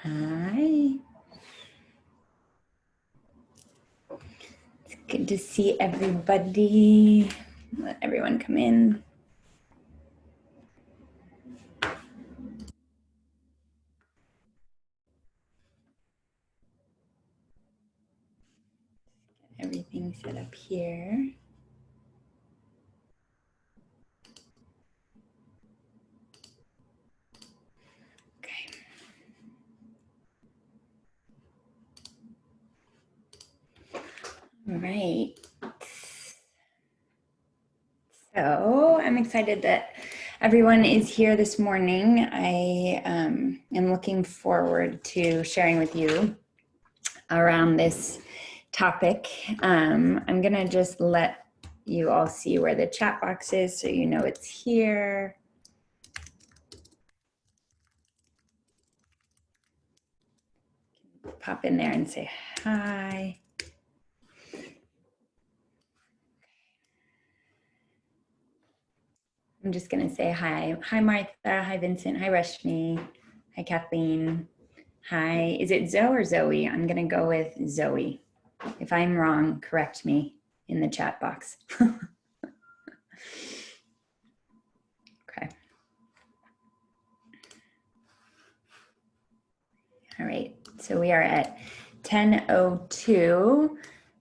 Hi. It's good to see everybody. Let everyone come in. Get everything set up here. Okay. All right. So I'm excited that everyone is here this morning. I am looking forward to sharing with you around this topic. I'm going to just let you all see where the chat box is so you know it's here. Pop in there and say hi. I'm just going to say hi. Hi, Martha. Hi, Vincent. Hi, Rashmi. Hi, Kathleen. Hi. Is it Zoe or Zoe? I'm going to go with Zoe. If I'm wrong, correct me in the chat box. Okay. All right. So we are at 10:02.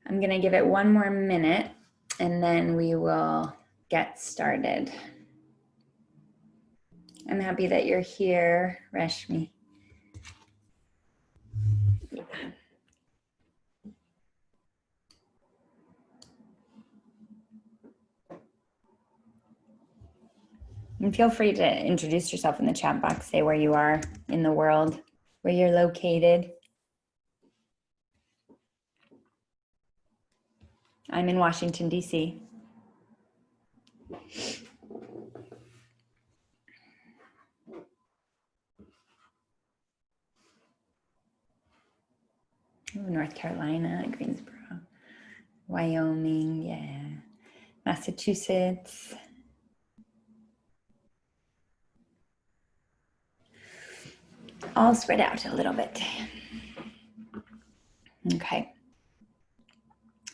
I'm going to give it one more minute and then we will get started. I'm happy that you're here, Rashmi. Yeah. And feel free to introduce yourself in the chat box, say where you are in the world, where you're located. I'm in Washington, D.C. Ooh, North Carolina, Greensboro, Wyoming, yeah, Massachusetts. All spread out a little bit. Okay.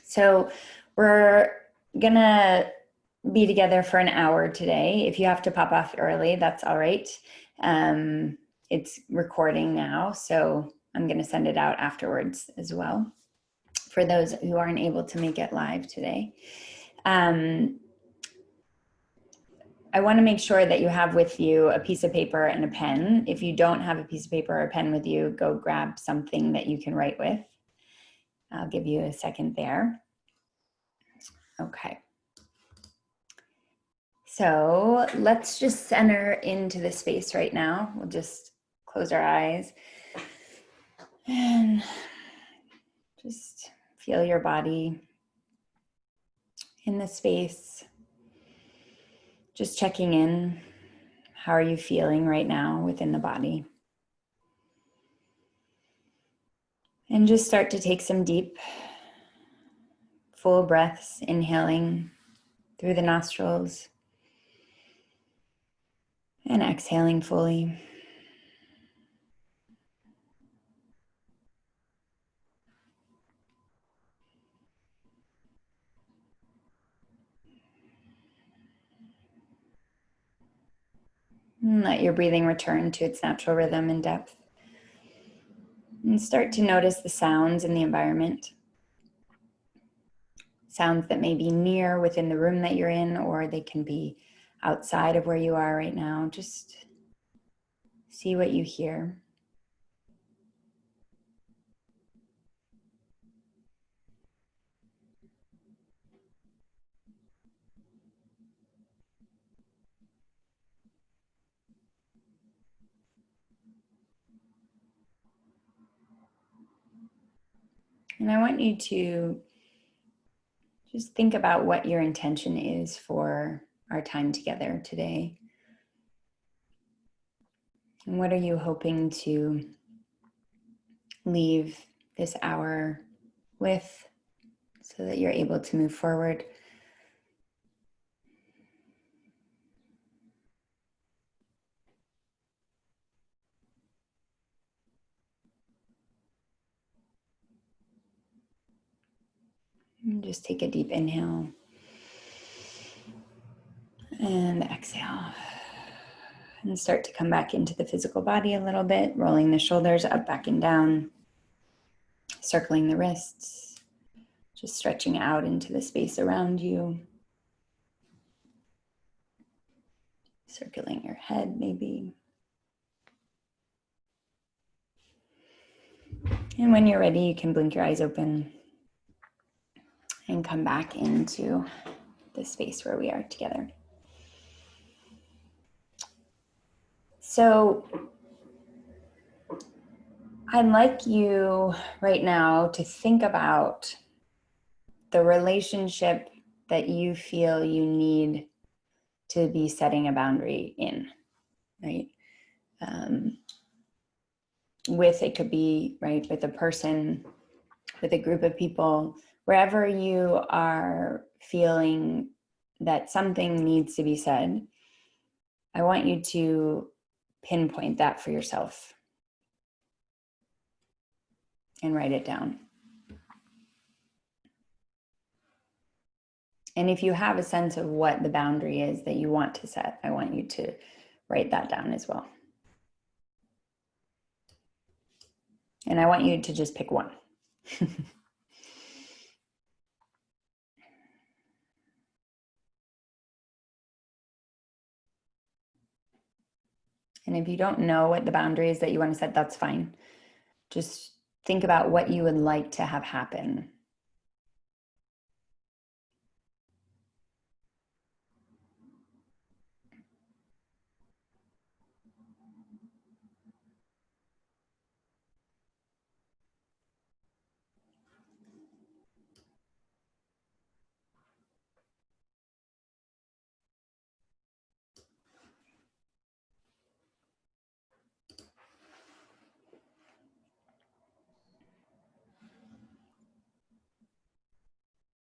So we're gonna be together for an hour today. If you have to pop off early, that's all right. It's recording now, so I'm gonna send it out afterwards as well for those who aren't able to make it live today. I want to make sure that you have with you a piece of paper and a pen. If you don't have a piece of paper or a pen with you, go grab something that you can write with. I'll give you a second there. Okay. So let's just center into the space right now. We'll just close our eyes and just feel your body in the space. Just checking in. How are you feeling right now within the body? And just start to take some deep, full breaths, inhaling through the nostrils and exhaling fully. And let your breathing return to its natural rhythm and depth. And start to notice the sounds in the environment. Sounds that may be near within the room that you're in, or they can be outside of where you are right now. Just see what you hear. And I want you to just think about what your intention is for our time together today. And what are you hoping to leave this hour with so that you're able to move forward? And just take a deep inhale and exhale. And start to come back into the physical body a little bit, rolling the shoulders up, back, and down, circling the wrists, just stretching out into the space around you. Circling your head, maybe. And when you're ready, you can blink your eyes open and come back into the space where we are together. So I'd like you right now to think about the relationship that you feel you need to be setting a boundary in, right? It could be, right, with a person, with a group of people, wherever you are feeling that something needs to be said, I want you to pinpoint that for yourself and write it down. And if you have a sense of what the boundary is that you want to set, I want you to write that down as well. And I want you to just pick one. And if you don't know what the boundary is that you want to set, that's fine. Just think about what you would like to have happen.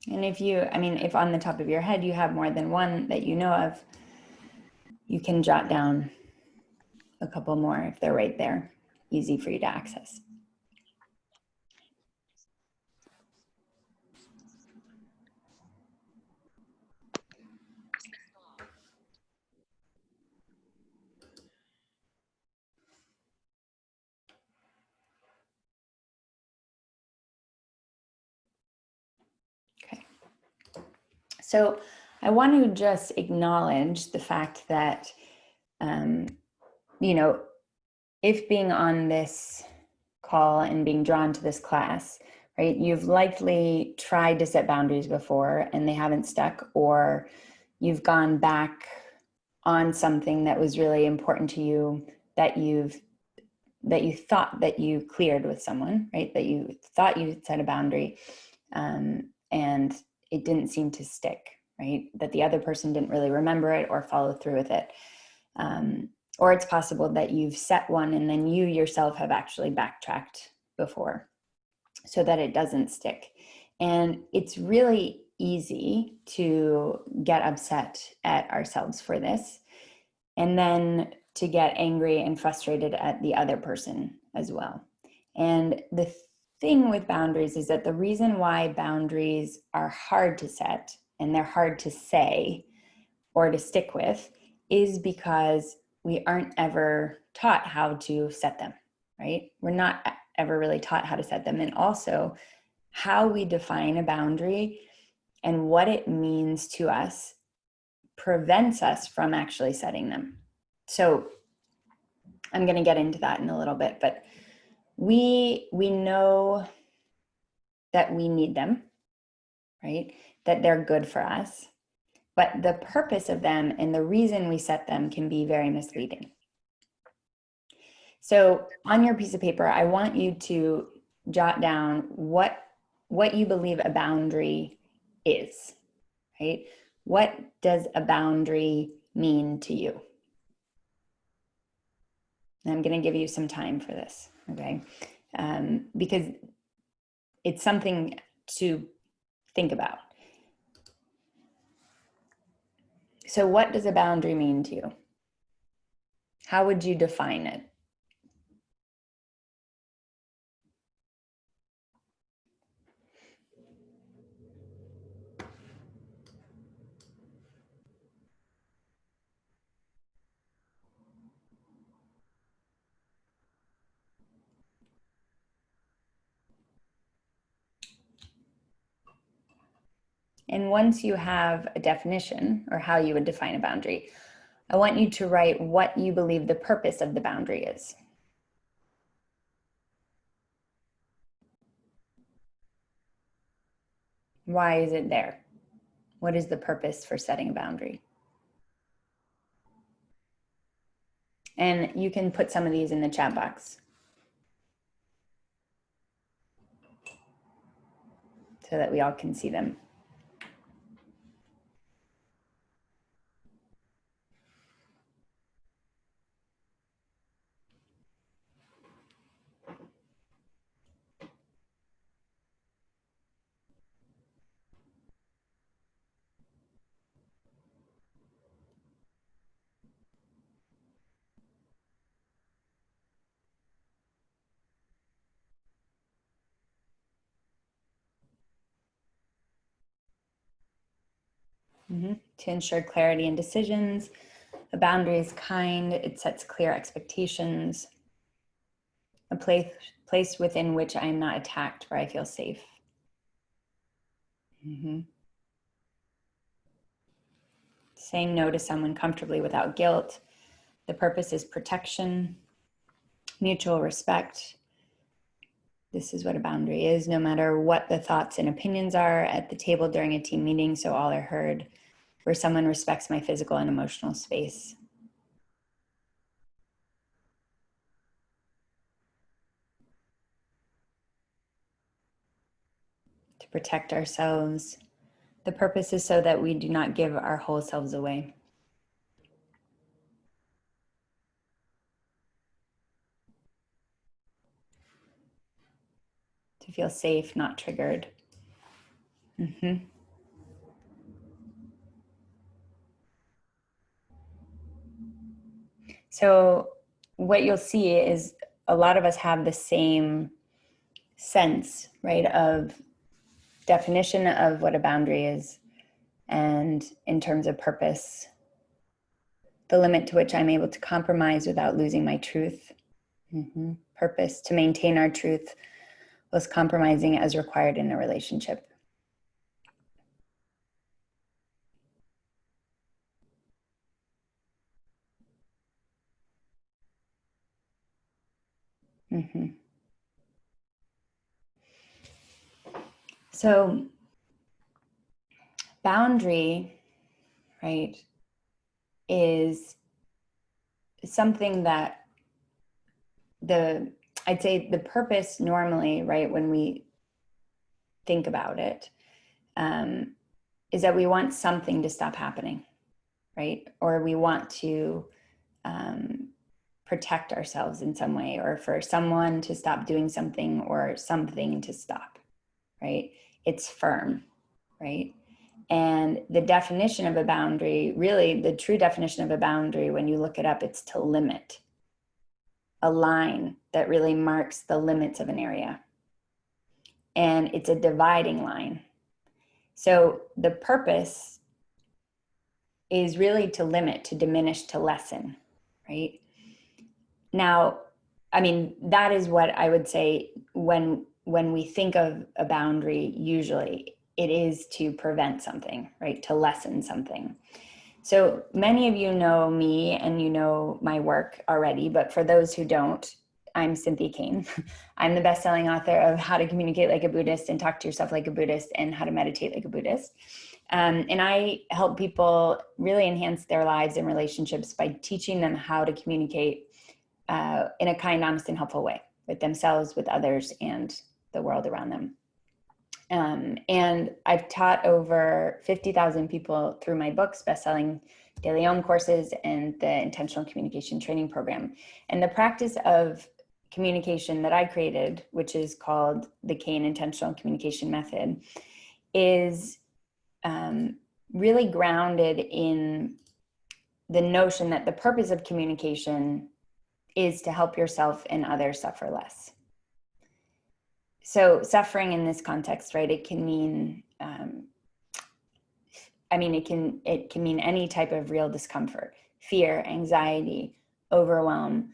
And if on the top of your head you have more than one that you know of, you can jot down a couple more if they're right there, easy for you to access. Okay. So I want to just acknowledge the fact that, if being on this call and being drawn to this class, right, you've likely tried to set boundaries before and they haven't stuck, or you've gone back on something that was really important to you that you thought that you cleared with someone, right? That you thought you set a boundary, and it didn't seem to stick, right? That the other person didn't really remember it or follow through with it. Or it's possible that you've set one and then you yourself have actually backtracked before so that it doesn't stick. And it's really easy to get upset at ourselves for this, and then to get angry and frustrated at the other person as well. And the thing with boundaries is that the reason why boundaries are hard to set and they're hard to say or to stick with is because we aren't ever taught how to set them, right? We're not ever really taught how to set them. And also how we define a boundary and what it means to us prevents us from actually setting them. So I'm going to get into that in a little bit, but we know that we need them, right? That they're good for us. But the purpose of them and the reason we set them can be very misleading. So on your piece of paper, I want you to jot down what you believe a boundary is, right? What does a boundary mean to you? And I'm going to give you some time for this, okay? Because it's something to think about. So what does a boundary mean to you? How would you define it? And once you have a definition or how you would define a boundary, I want you to write what you believe the purpose of the boundary is. Why is it there? What is the purpose for setting a boundary? And you can put some of these in the chat box so that we all can see them. To ensure clarity in decisions, a boundary is kind, it sets clear expectations, a place within which I am not attacked, where I feel safe. Saying no to someone comfortably without guilt. The purpose is protection, mutual respect. This is what a boundary is, no matter what the thoughts and opinions are at the table during a team meeting, so all are heard, where someone respects my physical and emotional space. To protect ourselves. The purpose is so that we do not give our whole selves away. To feel safe, not triggered. So what you'll see is a lot of us have the same sense, right, of definition of what a boundary is, and in terms of purpose, the limit to which I'm able to compromise without losing my truth. Purpose, to maintain our truth was compromising as required in a relationship. So boundary, right, is something that I'd say the purpose normally, right, when we think about it, is that we want something to stop happening, right? Or we want to protect ourselves in some way, or for someone to stop doing something or something to stop, right? It's firm, right? And the definition of a boundary, really the true definition of a boundary, when you look it up, it's to limit, a line that really marks the limits of an area. And it's a dividing line. So the purpose is really to limit, to diminish, to lessen, right? Now, I mean, that is what I would say when we think of a boundary, usually it is to prevent something, right? To lessen something. So many of you know me and you know my work already, but for those who don't, I'm Cynthia Cain. I'm the best-selling author of How to Communicate Like a Buddhist and Talk to Yourself Like a Buddhist and How to Meditate Like a Buddhist. And I help people really enhance their lives and relationships by teaching them how to communicate in a kind, honest, and helpful way with themselves, with others, and the world around them. And I've taught over 50,000 people through my books, best-selling Daily Om courses, and the Intentional Communication Training Program. And the practice of communication that I created, which is called the Cain Intentional Communication Method, is really grounded in the notion that the purpose of communication is to help yourself and others suffer less. So suffering in this context, right, it can mean, it can mean any type of real discomfort, fear, anxiety, overwhelm,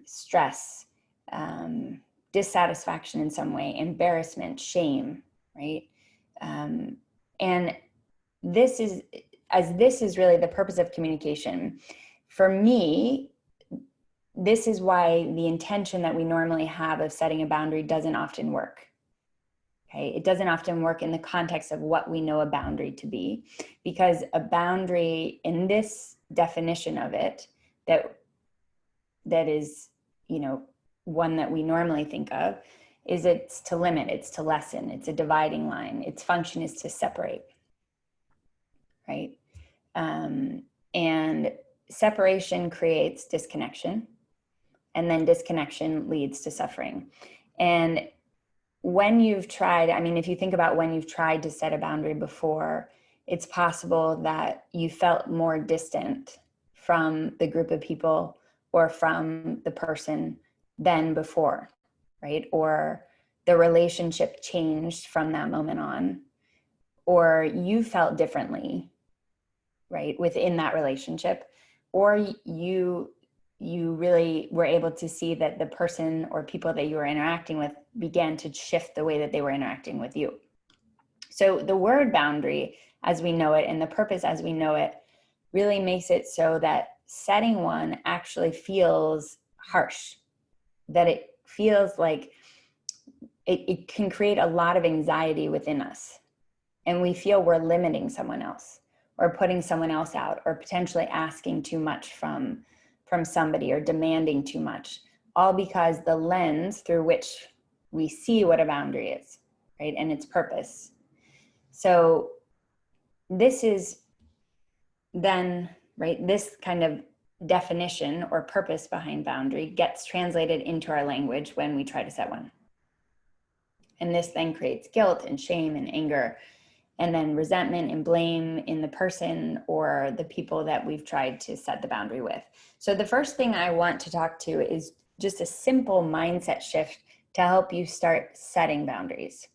stress, dissatisfaction in some way, embarrassment, shame, right? And this is really the purpose of communication. For me, this is why the intention that we normally have of setting a boundary doesn't often work. Okay, it doesn't often work in the context of what we know a boundary to be, because a boundary in this definition of it, that is, one that we normally think of, is it's to limit, it's to lessen, it's a dividing line. Its function is to separate, right? And separation creates disconnection, and then disconnection leads to suffering. And when you've tried, if you think about when you've tried to set a boundary before, it's possible that you felt more distant from the group of people or from the person than before, right? Or the relationship changed from that moment on, or you felt differently, right, within that relationship, or you really were able to see that the person or people that you were interacting with began to shift the way that they were interacting with you. So the word boundary as we know it and the purpose as we know it really makes it so that setting one actually feels harsh, that it feels like it can create a lot of anxiety within us. And we feel we're limiting someone else or putting someone else out or potentially asking too much from somebody or demanding too much, all because the lens through which we see what a boundary is, right, and its purpose. So this is then, right, this kind of definition or purpose behind boundary gets translated into our language when we try to set one. And this then creates guilt and shame and anger, and then resentment and blame in the person or the people that we've tried to set the boundary with. So the first thing I want to talk to is just a simple mindset shift to help you start setting boundaries.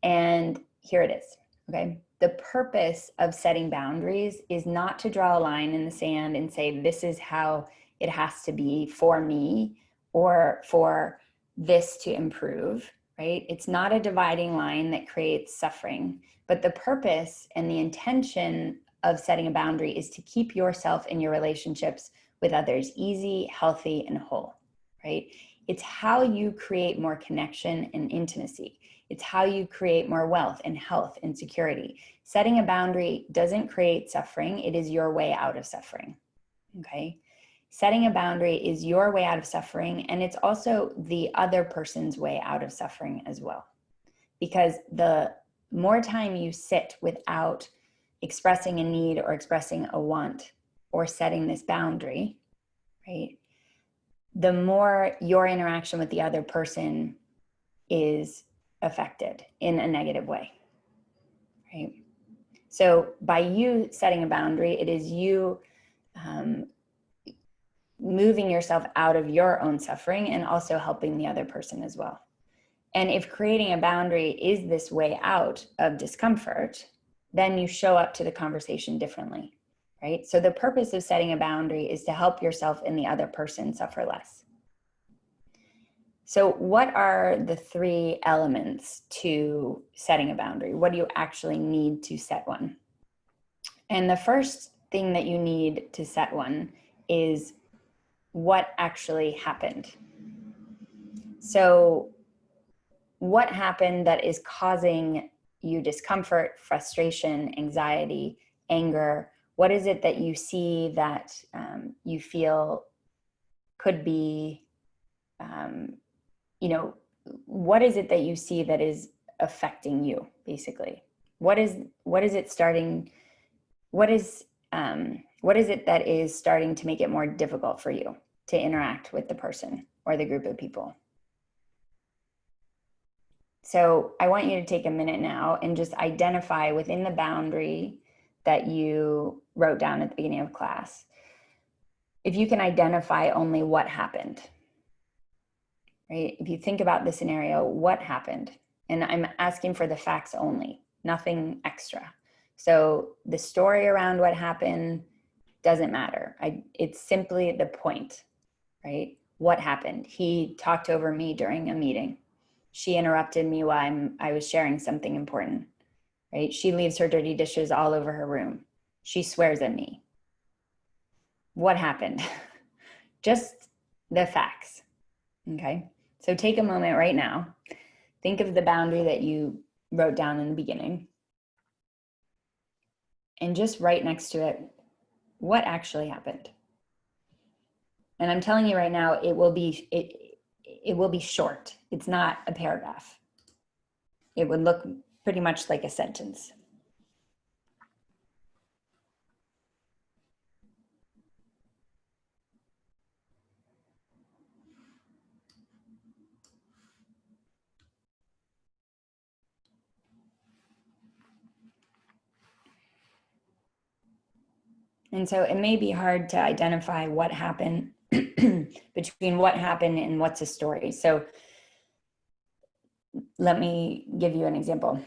And here it is, okay? The purpose of setting boundaries is not to draw a line in the sand and say, this is how it has to be for me or for this to improve, right? It's not a dividing line that creates suffering. But the purpose and the intention of setting a boundary is to keep yourself and your relationships with others easy, healthy, and whole, right? It's how you create more connection and intimacy. It's how you create more wealth and health and security. Setting a boundary doesn't create suffering. It is your way out of suffering, okay? Setting a boundary is your way out of suffering, and it's also the other person's way out of suffering as well. Because the more time you sit without expressing a need or expressing a want or setting this boundary, right, the more your interaction with the other person is affected in a negative way, right? So by you setting a boundary, it is you moving yourself out of your own suffering and also helping the other person as well. And if creating a boundary is this way out of discomfort, then you show up to the conversation differently, right? So the purpose of setting a boundary is to help yourself and the other person suffer less. So what are the 3 elements to setting a boundary? What do you actually need to set one? And the first thing that you need to set one is what actually happened. So what happened that is causing you discomfort, frustration, anxiety, anger? What is it that you see that you feel could be, what is it that you see that is affecting you, basically? What is it starting? What is it that is starting to make it more difficult for you to interact with the person or the group of people? So I want you to take a minute now and just identify within the boundary that you wrote down at the beginning of class, if you can identify only what happened, right? If you think about the scenario, what happened? And I'm asking for the facts only, nothing extra. So the story around what happened doesn't matter. It's simply the point, right? What happened? He talked over me during a meeting. She interrupted me while I was sharing something important, right? She leaves her dirty dishes all over her room. She swears at me. What happened? Just the facts, okay? So take a moment right now. Think of the boundary that you wrote down in the beginning. And just right next to it, what actually happened? And I'm telling you right now, it will be short. It's not a paragraph. It would look pretty much like a sentence. And so it may be hard to identify what happened between what happened and what's a story. So let me give you an example.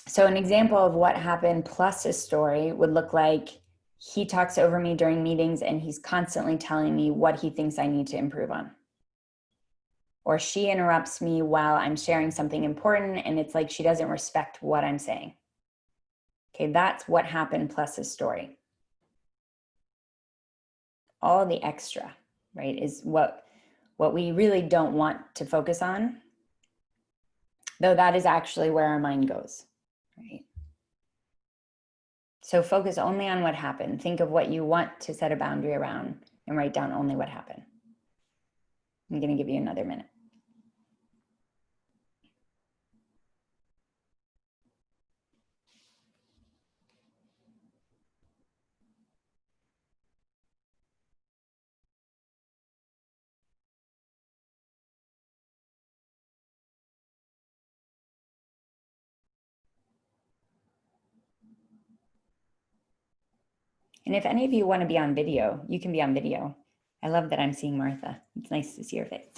So an example of what happened plus a story would look like he talks over me during meetings and he's constantly telling me what he thinks I need to improve on. Or she interrupts me while I'm sharing something important and it's like she doesn't respect what I'm saying. Okay, that's what happened plus a story. All the extra, right, is what we really don't want to focus on, though that is actually where our mind goes, right? So focus only on what happened. Think of what you want to set a boundary around and write down only what happened. I'm going to give you another minute. And if any of you want to be on video, you can be on video. I love that I'm seeing Martha. It's nice to see your face.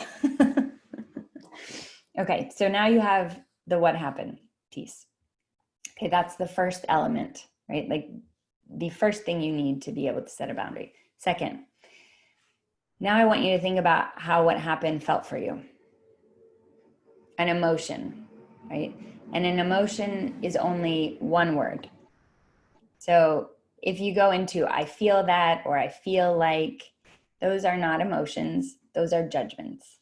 Okay, so now you have the what happened piece. Okay, that's the first element, right? Like the first thing you need to be able to set a boundary. Second, now I want you to think about how what happened felt for you. An emotion, right? And an emotion is only one word. So if you go into I feel that or I feel like, those are not emotions, those are judgments.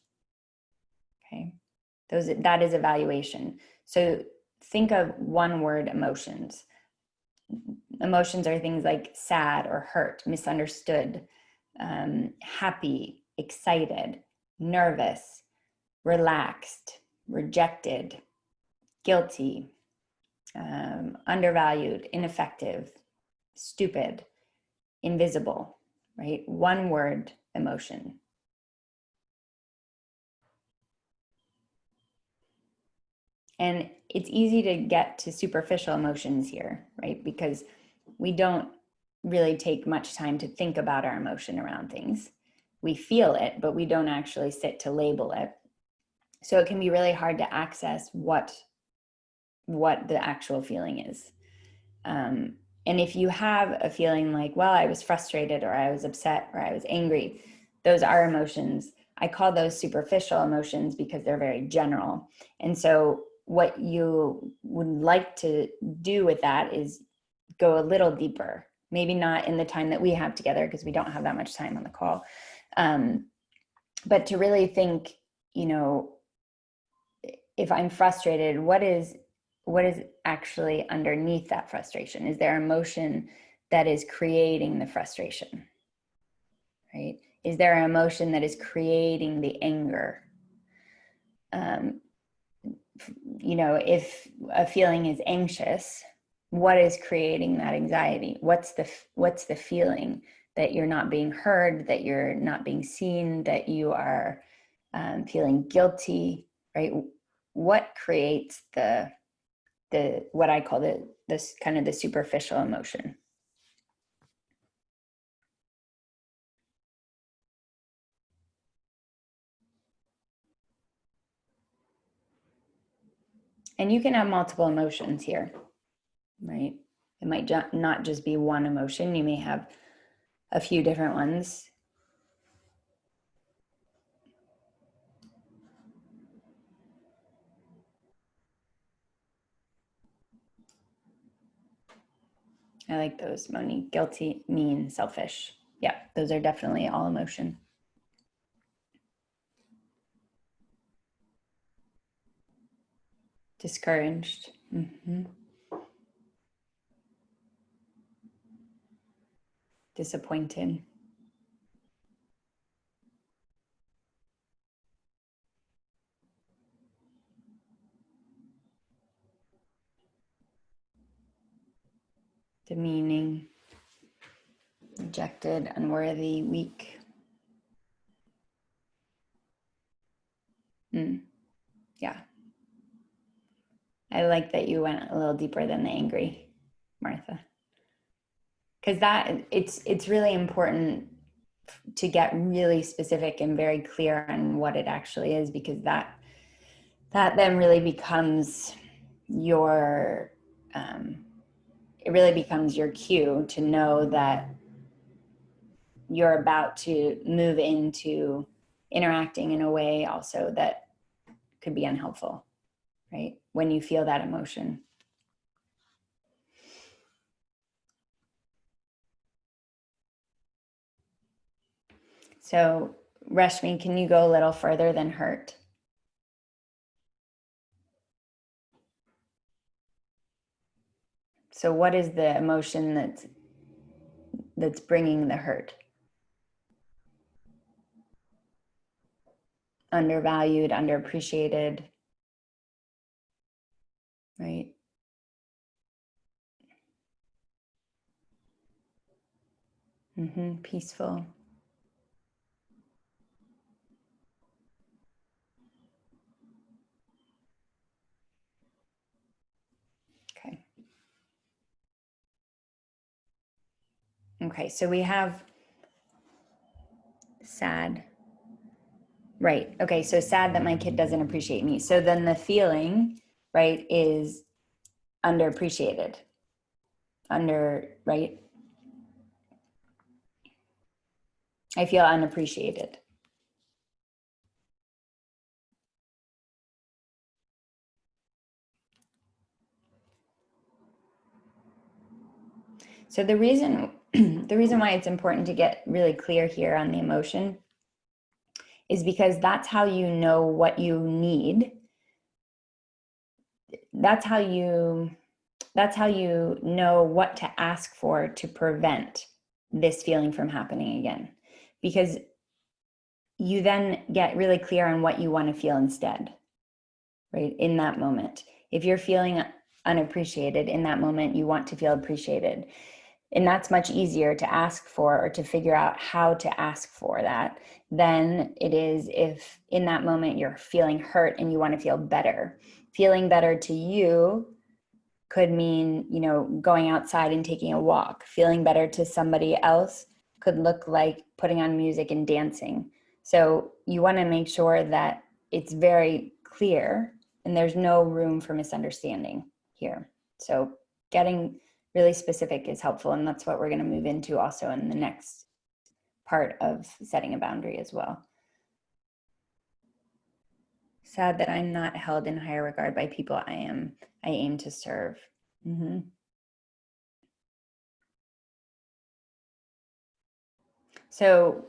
Okay? That is evaluation. So think of one word emotions. Emotions are things like sad or hurt, misunderstood, happy, excited, nervous, relaxed, rejected, guilty, undervalued, ineffective, stupid, invisible, right? One word emotion. And it's easy to get to superficial emotions here, right? Because we don't really take much time to think about our emotion around things. We feel it, but we don't actually sit to label it. So it can be really hard to access what the actual feeling is. And if you have a feeling like, well, I was frustrated or I was upset or I was angry, those are emotions. I call those superficial emotions because they're very general. And so what you would like to do with that is go a little deeper, maybe not in the time that we have together because we don't have that much time on the call. But to really think, you know, if I'm frustrated, what is actually underneath that frustration? Is there emotion that is creating the frustration, right? Is there an emotion that is creating the anger? You know, if a feeling is anxious, what is creating that anxiety? What's the feeling that you're not being heard, that you're not being seen, that you are feeling guilty, right? What creates the what I call this kind of the superficial emotion? And you can have multiple emotions here, right? It might not just be one emotion. You may have a few different ones. I like those, Moni. Guilty, mean, selfish. Yeah, those are definitely all emotion. Discouraged. Mm-hmm. Disappointed. Demeaning. Rejected, unworthy, weak. Yeah. I like that you went a little deeper than the angry, Martha. Because it's really important to get really specific and very clear on what it actually is, because that then really becomes your it really becomes your cue to know that you're about to move into interacting in a way also that could be unhelpful, right? When you feel that emotion. So, Rashmi, can you go a little further than hurt? So what is the emotion that's bringing the hurt? Undervalued, underappreciated, right? Peaceful. Okay. Okay, so we have sad. Right. Okay, so sad that my kid doesn't appreciate me. So then the feeling, right, is underappreciated. Right? I feel unappreciated. So the reason why it's important to get really clear here on the emotion is because that's how you know what you need. That's how you know what to ask for to prevent this feeling from happening again. Because you then get really clear on what you want to feel instead, right? In that moment. If you're feeling unappreciated in that moment, you want to feel appreciated. And that's much easier to ask for, or to figure out how to ask for that, than it is if in that moment you're feeling hurt and you want to feel better. Feeling better to you could mean, going outside and taking a walk. Feeling better to somebody else could look like putting on music and dancing. So you want to make sure that it's very clear and there's no room for misunderstanding here. So getting really specific is helpful, and that's what we're going to move into also in the next part of setting a boundary as well. Sad that I'm not held in higher regard by people I aim to serve. So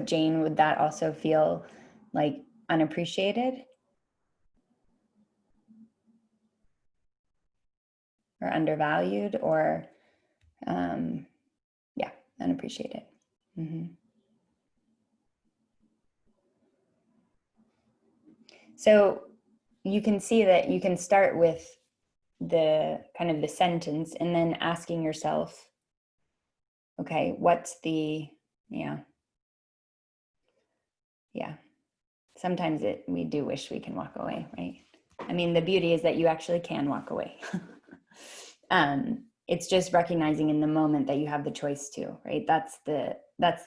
Jane, would that also feel like unappreciated or undervalued, or unappreciated? So you can see that you can start with the kind of the sentence and then asking yourself, okay, what's the, yeah. Sometimes we do wish we can walk away, right? I mean, the beauty is that you actually can walk away. It's just recognizing in the moment that you have the choice to, right? That's the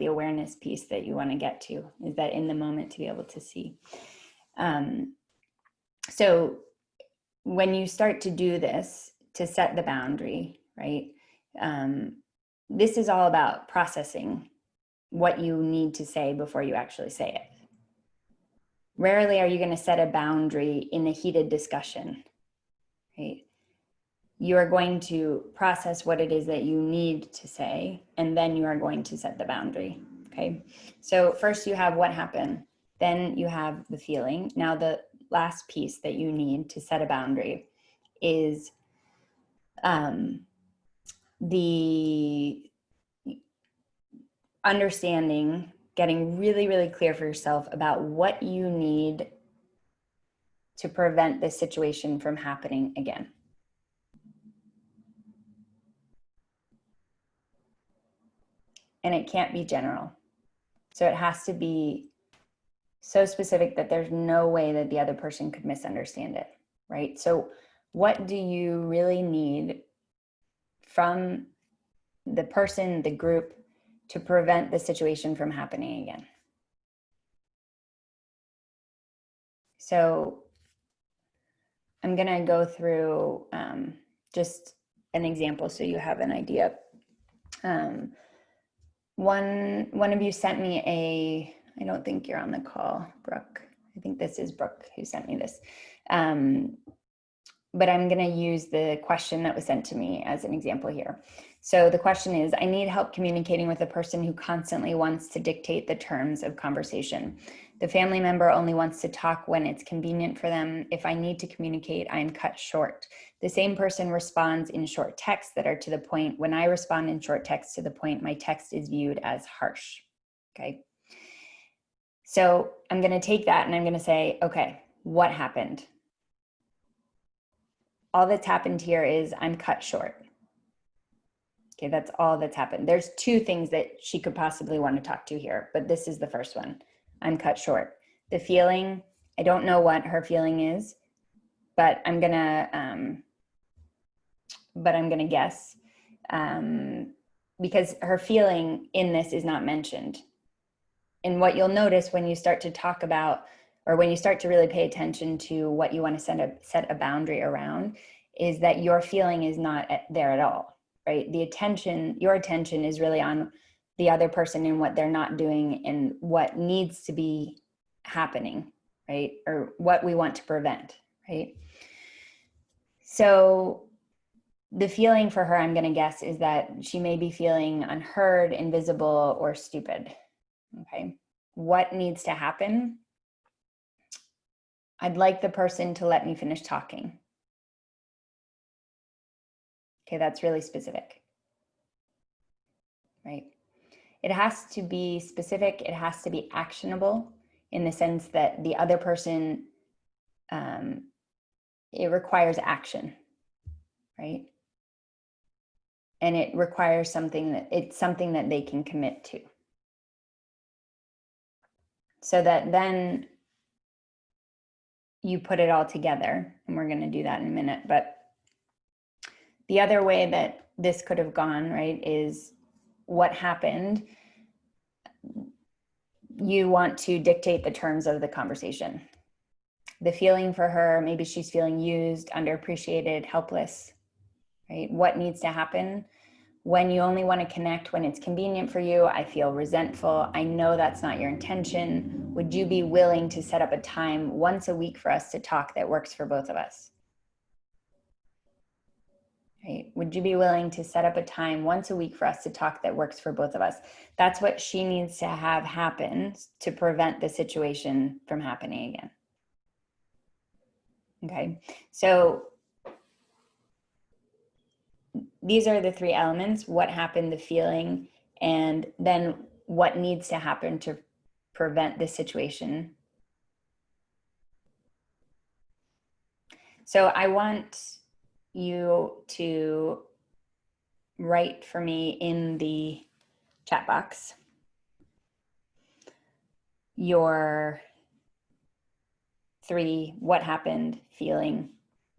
awareness piece that you want to get to, is that in the moment to be able to see. So when you start to do this, to set the boundary, right? This is all about processing what you need to say before you actually say it. Rarely are you going to set a boundary in a heated discussion, right? you are going to process what it is that you need to say, and then you are going to set the boundary. Okay. So first you have what happened, then you have the feeling. Now the last piece that you need to set a boundary is the understanding, getting really, really clear for yourself about what you need to prevent this situation from happening again. And it can't be general. So it has to be so specific that there's no way that the other person could misunderstand it, right? So what do you really need from the person, the group, to prevent the situation from happening again? So I'm gonna go through just an example so you have an idea. One of you sent me I don't think you're on the call, Brooke. I think this is Brooke who sent me this. But I'm going to use the question that was sent to me as an example here. So the question is, I need help communicating with a person who constantly wants to dictate the terms of conversation. The family member only wants to talk when it's convenient for them. If I need to communicate, I am cut short. The same person responds in short texts that are to the point. When I respond in short texts to the point, my text is viewed as harsh. Okay. So I'm going to take that and I'm going to say, okay, what happened? All that's happened here is I'm cut short. Okay, that's all that's happened. There's two things that she could possibly want to talk to here, but this is the first one. I'm cut short. The feeling, I don't know what her feeling is, but I'm gonna guess because her feeling in this is not mentioned. And what you'll notice when you start to talk about, or when you start to really pay attention to what you want to set a boundary around, is that your feeling is not there at all, right? Your attention is really on the other person and what they're not doing and what needs to be happening, right? Or what we want to prevent, right? So the feeling for her, I'm going to guess, is that she may be feeling unheard, invisible, or stupid, okay? What needs to happen? I'd like the person to let me finish talking. Okay, that's really specific, right? It has to be specific. It has to be actionable in the sense that the other person, it requires action, right? And it requires something that they can commit to. So that then you put it all together, and we're going to do that in a minute. But the other way that this could have gone, right, is what happened. You want to dictate the terms of the conversation. The feeling for her, maybe she's feeling used, underappreciated, helpless, right? What needs to happen? When you only want to connect when it's convenient for you, I feel resentful. I know that's not your intention. Would you be willing to set up a time once a week for us to talk that works for both of us? Right? Would you be willing to set up a time once a week for us to talk that works for both of us? That's what she needs to have happen to prevent the situation from happening again. Okay, so these are the three elements: what happened, the feeling, and then what needs to happen to prevent this situation. So I want you to write for me in the chat box your three what happened, feeling,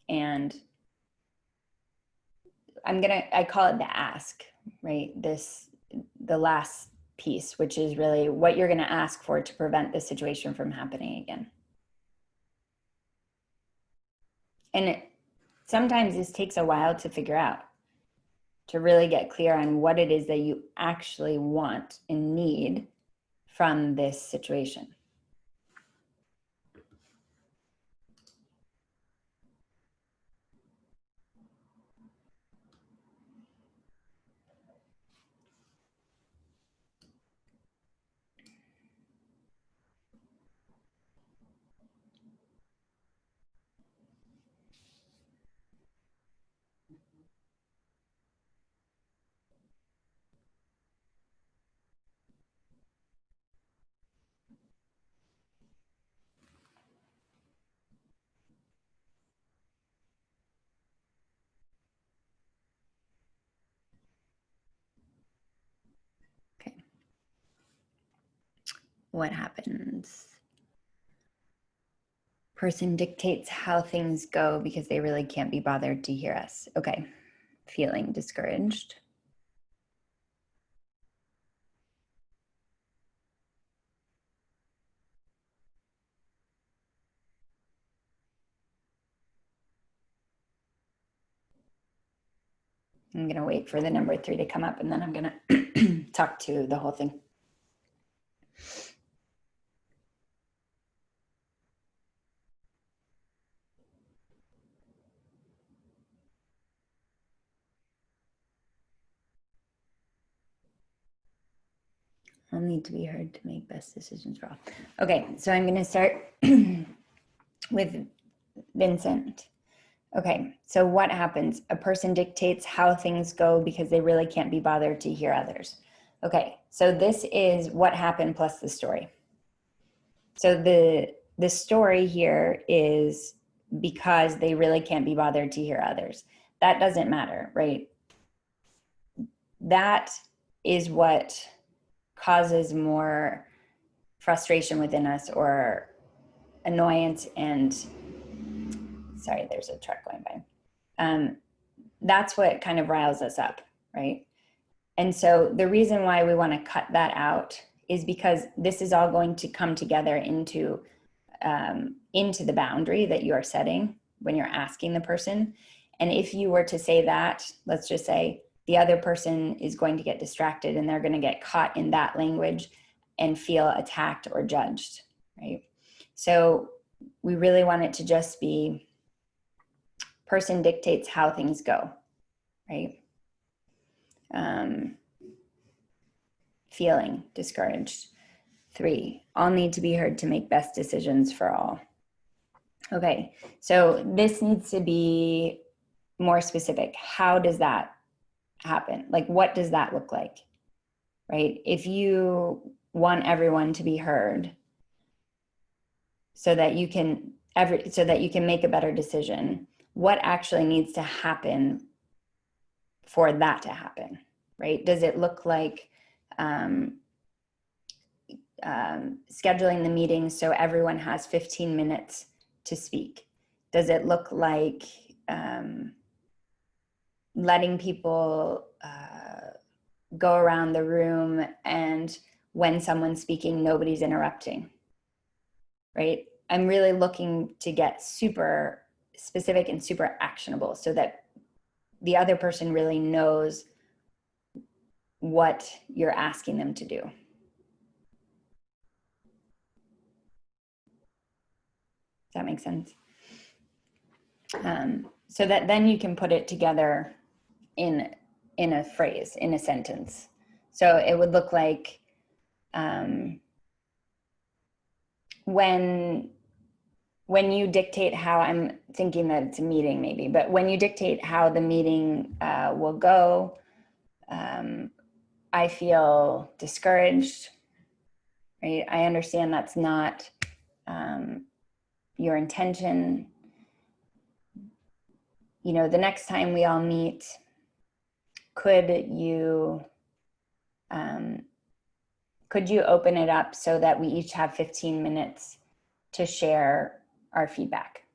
and I call it the ask, right? The last piece, which is really what you're going to ask for to prevent this situation from happening again. And sometimes this takes a while to figure out, to really get clear on what it is that you actually want and need from this situation. what happens? Person dictates how things go because they really can't be bothered to hear us. Okay, feeling discouraged. I'm going to wait for the number 3 to come up, and then I'm going to talk to the whole thing. I'll need to be heard to make best decisions for all. Okay, so I'm going to start with Vincent. Okay, so what happens? A person dictates how things go because they really can't be bothered to hear others. Okay, so this is what happened plus the story. So the story here is because they really can't be bothered to hear others. That doesn't matter, right? That is what causes more frustration within us, or annoyance, and sorry, there's a truck going by. That's what kind of riles us up, right? And so the reason why we want to cut that out is because this is all going to come together into the boundary that you are setting when you're asking the person. And if you were to say that, let's just say the other person is going to get distracted and they're going to get caught in that language and feel attacked or judged, right? So we really want it to just be person dictates how things go, right? Feeling discouraged. 3, all need to be heard to make best decisions for all. Okay, so this needs to be more specific. How does that happen? Like, what does that look like, right? If you want everyone to be heard so that you can make a better decision, what actually needs to happen for that to happen, right? Does it look like scheduling the meeting so everyone has 15 minutes to speak? Does it look like letting people go around the room, and when someone's speaking, nobody's interrupting, right? I'm really looking to get super specific and super actionable so that the other person really knows what you're asking them to do. Does that make sense? So that then you can put it together in a phrase, in a sentence. So it would look like when you dictate how, I'm thinking that it's a meeting maybe, but when you dictate how the meeting will go, I feel discouraged, right? I understand that's not your intention. You know, the next time we all meet, could you open it up so that we each have 15 minutes to share our feedback,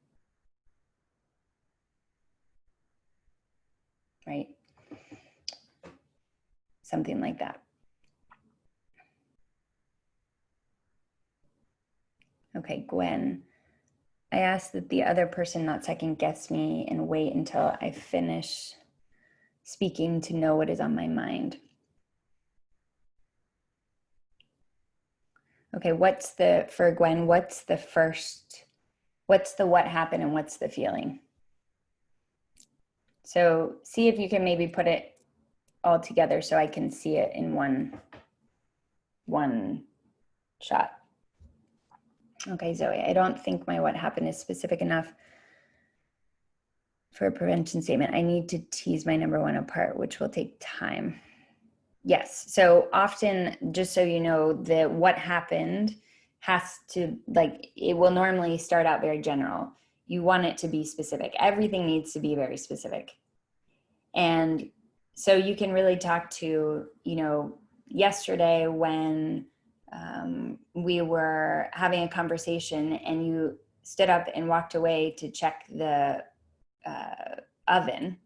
right? Something like that. Okay, Gwen. I ask that the other person not second guess me and wait until I finish speaking to know what is on my mind. Okay, for Gwen, what's the what happened and what's the feeling? So see if you can maybe put it all together so I can see it in one shot. Okay, Zoe, I don't think my what happened is specific enough for a prevention statement. I need to tease my number 1 apart, which will take time. Yes, so often, just so you know, the what happened has to, like, it will normally start out very general. You want it to be specific. Everything needs to be very specific. And so you can really talk to, you know, yesterday when we were having a conversation and you stood up and walked away to check the oven,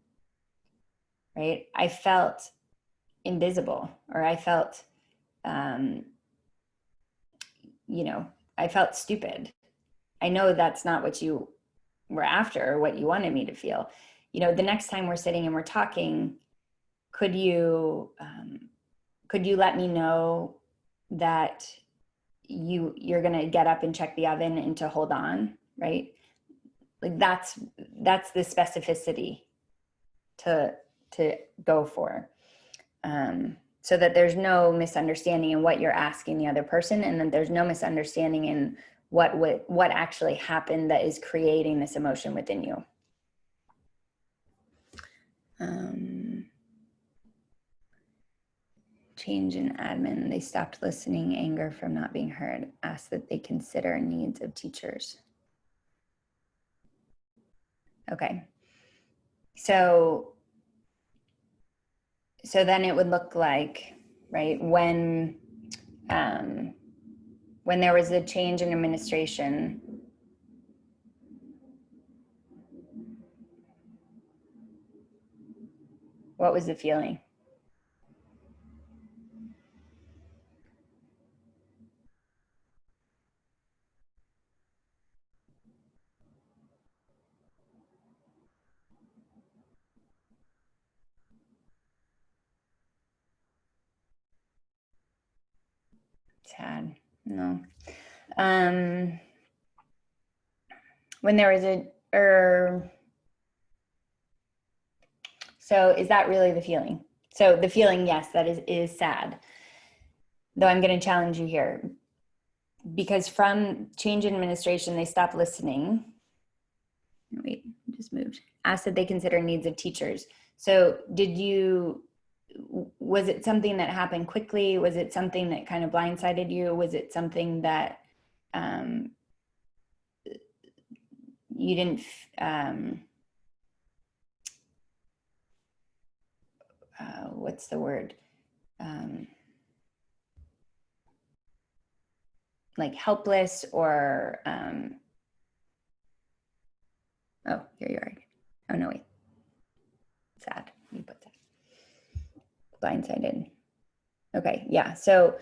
right? I felt invisible, or I felt, I felt stupid. I know that's not what you were after or what you wanted me to feel. The next time we're sitting and we're talking, could you let me know that you're going to get up and check the oven and to hold on, right? Like that's the specificity to go for, so that there's no misunderstanding in what you're asking the other person, and then there's no misunderstanding in what actually happened that is creating this emotion within you. Change in admin, they stopped listening, anger from not being heard, asked that they consider needs of teachers. Okay, so then it would look like, right, when there was a change in administration, what was the feeling? Sad. No. When there was so is that really the feeling? So the feeling, yes, that is sad. Though I'm going to challenge you here, because from change in administration, they stopped listening. Wait, just moved. Asked that they consider needs of teachers. So was it something that happened quickly? Was it something that kind of blindsided you? Was it something that you didn't, what's the word? Like helpless, or, oh, here you are. Oh, no, wait. Sad. You put that. Blindsided. Okay, yeah. So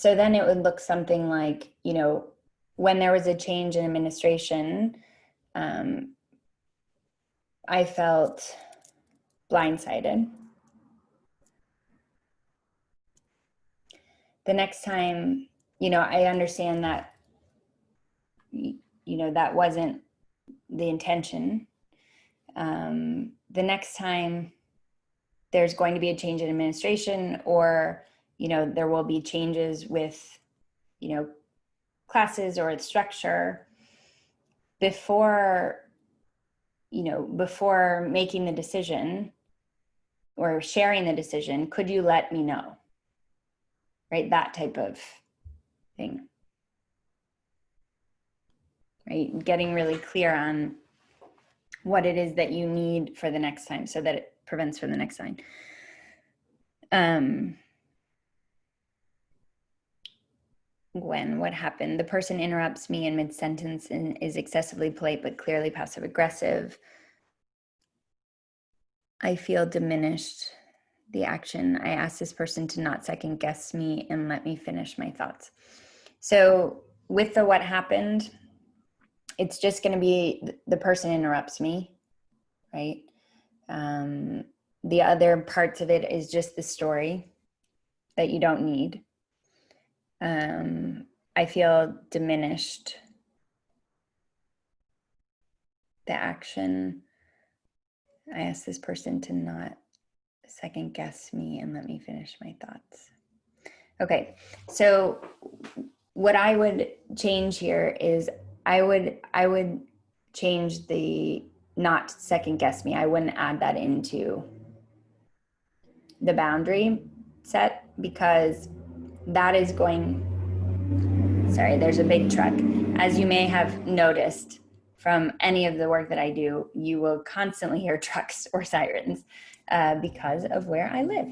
then it would look something like, when there was a change in administration, I felt blindsided. The next time, I understand that, that wasn't the intention. The next time there's going to be a change in administration, or, there will be changes with, classes or structure, before making the decision or sharing the decision, could you let me know? Right? That type of thing. Right? Getting really clear on what it is that you need for the next time, so that it prevents from the next time. What happened? The person interrupts me in mid-sentence and is excessively polite but clearly passive-aggressive. I feel diminished. The action, I asked this person to not second guess me and let me finish my thoughts. So with the what happened, it's just going to be the person interrupts me, right? The other parts of it is just the story that you don't need. I feel diminished. The action, I asked this person to not second guess me and let me finish my thoughts. Okay, so what I would change here is I would change the not second guess me. I wouldn't add that into the boundary set, because that is going, sorry, there's a big truck. As you may have noticed from any of the work that I do, you will constantly hear trucks or sirens because of where I live.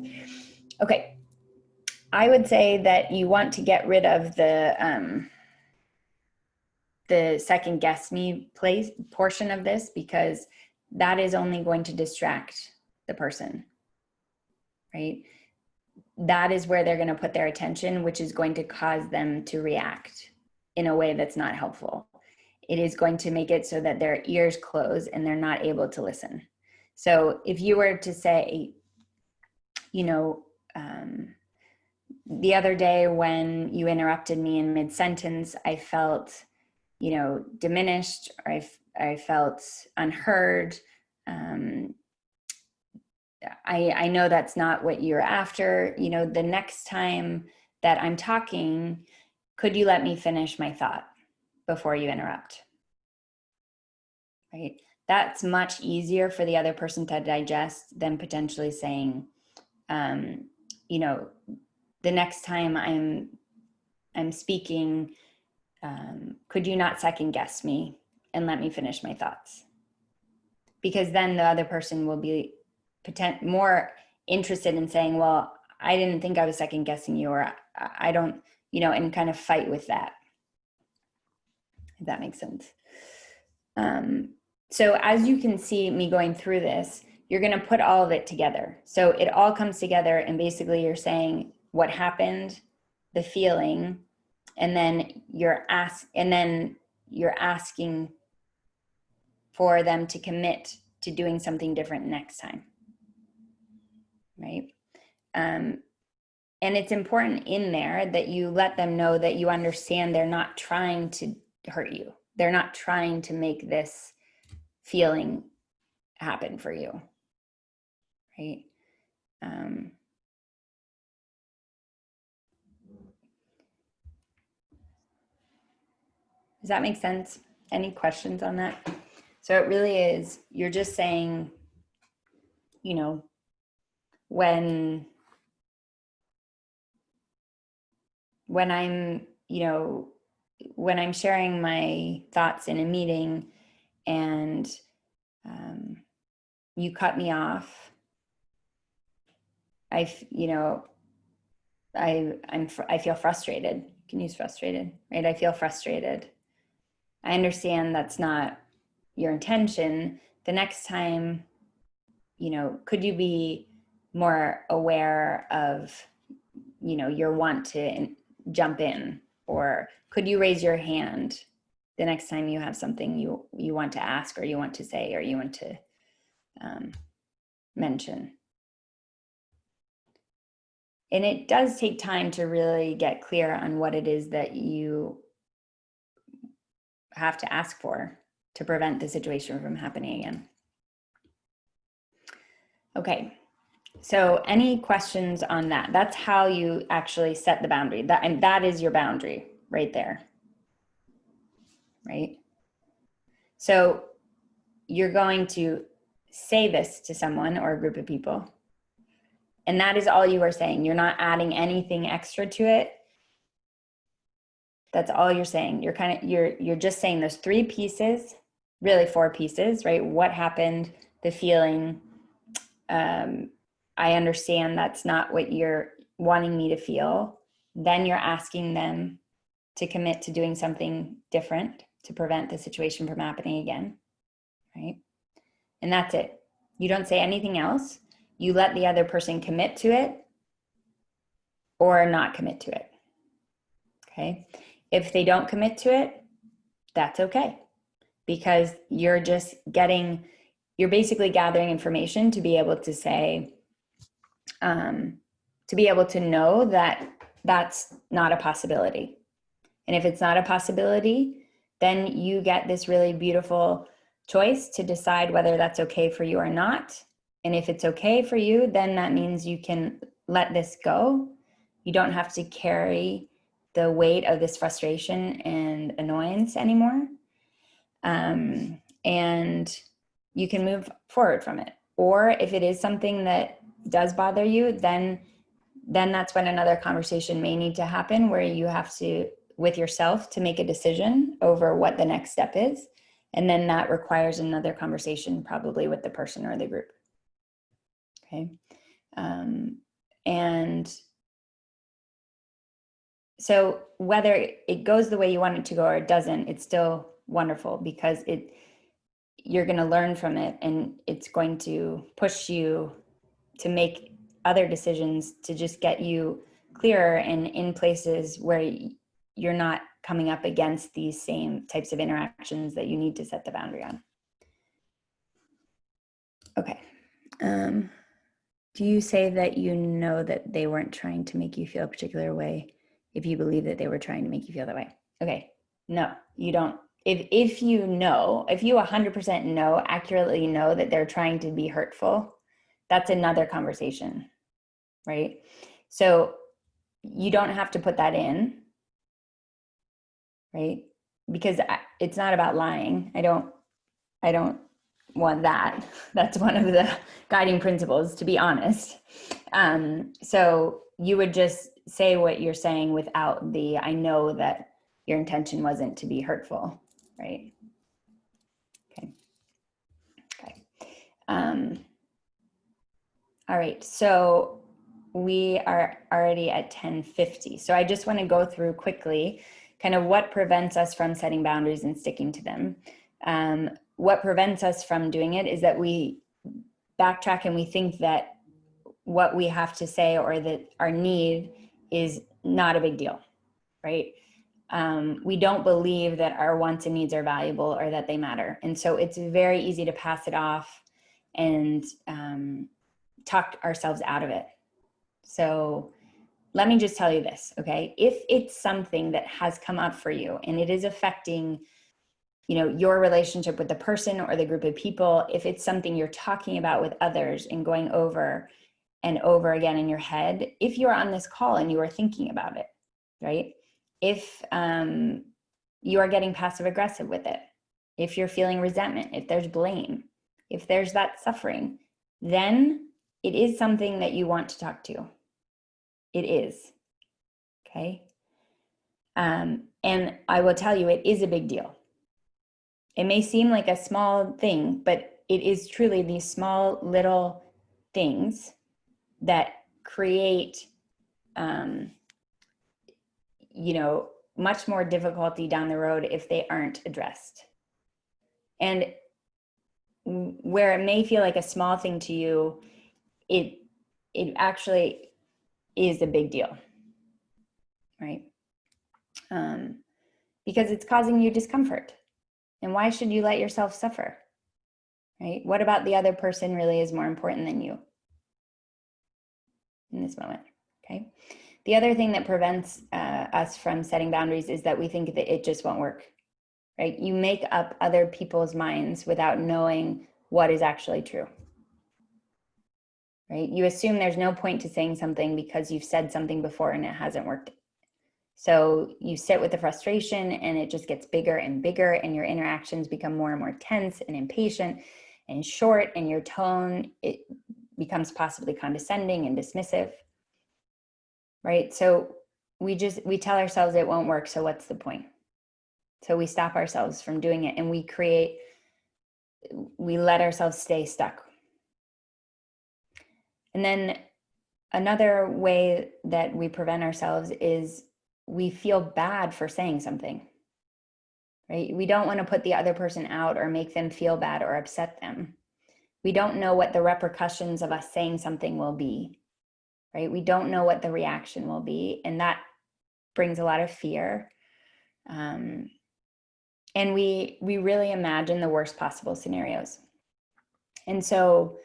Okay. I would say that you want to get rid of the second guess me place portion of this, because that is only going to distract the person, right? That is where they're going to put their attention, which is going to cause them to react in a way that's not helpful. It is going to make it so that their ears close and they're not able to listen. So if you were to say, you know, the other day when you interrupted me in mid-sentence, I felt, you know, diminished, or I felt unheard. I know that's not what you're after. You know, the next time that I'm talking, could you let me finish my thought before you interrupt? Right? That's much easier for the other person to digest than potentially saying, you know, the next time I'm speaking, could you not second guess me and let me finish my thoughts? Because then the other person will be more interested in saying, well, I didn't think I was second guessing you, or I don't, you know, and kind of fight with that, if that makes sense. So as you can see me going through this, you're going to put all of it together. So it all comes together, and basically you're saying what happened, the feeling, and then you're asking for them to commit to doing something different next time, right? And it's important in there that you let them know that you understand they're not trying to hurt you. They're not trying to make this feeling happen for you, right? Does that make sense? Any questions on that? So it really is, you're just saying, you know, when I'm, you know, when I'm sharing my thoughts in a meeting and you cut me off, I feel frustrated. You can use frustrated, right? I feel frustrated. I understand that's not your intention. The next time, you know, could you be more aware of, you know, your want to jump in, or could you raise your hand the next time you have something you want to ask, or you want to say, or you want to mention. And it does take time to really get clear on what it is that you have to ask for to prevent the situation from happening again. Okay, so any questions on that? That's how you actually set the boundary. That is your boundary right there, right? So you're going to say this to someone or a group of people, and that is all you are saying. You're not adding anything extra to it. That's all you're saying. You're just saying those 3 pieces, really 4 pieces, right? What happened, the feeling. I understand that's not what you're wanting me to feel. Then you're asking them to commit to doing something different to prevent the situation from happening again, right? And that's it. You don't say anything else. You let the other person commit to it or not commit to it, okay? If they don't commit to it, that's okay, because you're basically gathering information to be able to say, to be able to know that that's not a possibility. And if it's not a possibility, then you get this really beautiful choice to decide whether that's okay for you or not. And if it's okay for you, then that means you can let this go. You don't have to carry the weight of this frustration and annoyance anymore. And you can move forward from it. Or if it is something that does bother you, then that's when another conversation may need to happen, where you have to, with yourself, to make a decision over what the next step is. And then that requires another conversation, probably with the person or the group. Okay. And So whether it goes the way you want it to go or it doesn't, it's still wonderful because you're going to learn from it, and it's going to push you to make other decisions to just get you clearer and in places where you're not coming up against these same types of interactions that you need to set the boundary on. Okay. Do you say that you know that they weren't trying to make you feel a particular way if you believe that they were trying to make you feel that way? Okay. No, you don't. If you know, if you 100% know, accurately know that they're trying to be hurtful, that's another conversation, right? So you don't have to put that in, right? Because it's not about lying. I don't want that. That's one of the guiding principles, to be honest. So you would just say what you're saying without the, I know that your intention wasn't to be hurtful, right? Okay. All right, so we are already at 10:50. So I just want to go through quickly kind of what prevents us from setting boundaries and sticking to them. What prevents us from doing it is that we backtrack and we think that what we have to say or that our need is not a big deal, right? We don't believe that our wants and needs are valuable or that they matter. And so it's very easy to pass it off and talk ourselves out of it. So let me just tell you this, okay? If it's something that has come up for you and it is affecting, your relationship with the person or the group of people, if it's something you're talking about with others and going over and over again in your head, if you're on this call and you are thinking about it, right? If you are getting passive aggressive with it, if you're feeling resentment, if there's blame, if there's that suffering, then it is something that you want to talk to. It is, okay? And I will tell you, it is a big deal. It may seem like a small thing, but it is truly these small little things that create, much more difficulty down the road if they aren't addressed. And where it may feel like a small thing to you, it actually is a big deal, right? Because it's causing you discomfort. And why should you let yourself suffer, right? What about the other person really is more important than you in this moment, okay? The other thing that prevents us from setting boundaries is that we think that it just won't work, right? You make up other people's minds without knowing what is actually true, right? You assume there's no point to saying something because you've said something before and it hasn't worked. So you sit with the frustration and it just gets bigger and bigger, and your interactions become more and more tense and impatient and short, and your tone, it becomes possibly condescending and dismissive, right? So we tell ourselves it won't work, so what's the point? So we stop ourselves from doing it, and we let ourselves stay stuck. And then another way that we prevent ourselves is we feel bad for saying something, right? We don't want to put the other person out or make them feel bad or upset them. We don't know what the repercussions of us saying something will be, right? We don't know what the reaction will be, and that brings a lot of fear. And we really imagine the worst possible scenarios. And so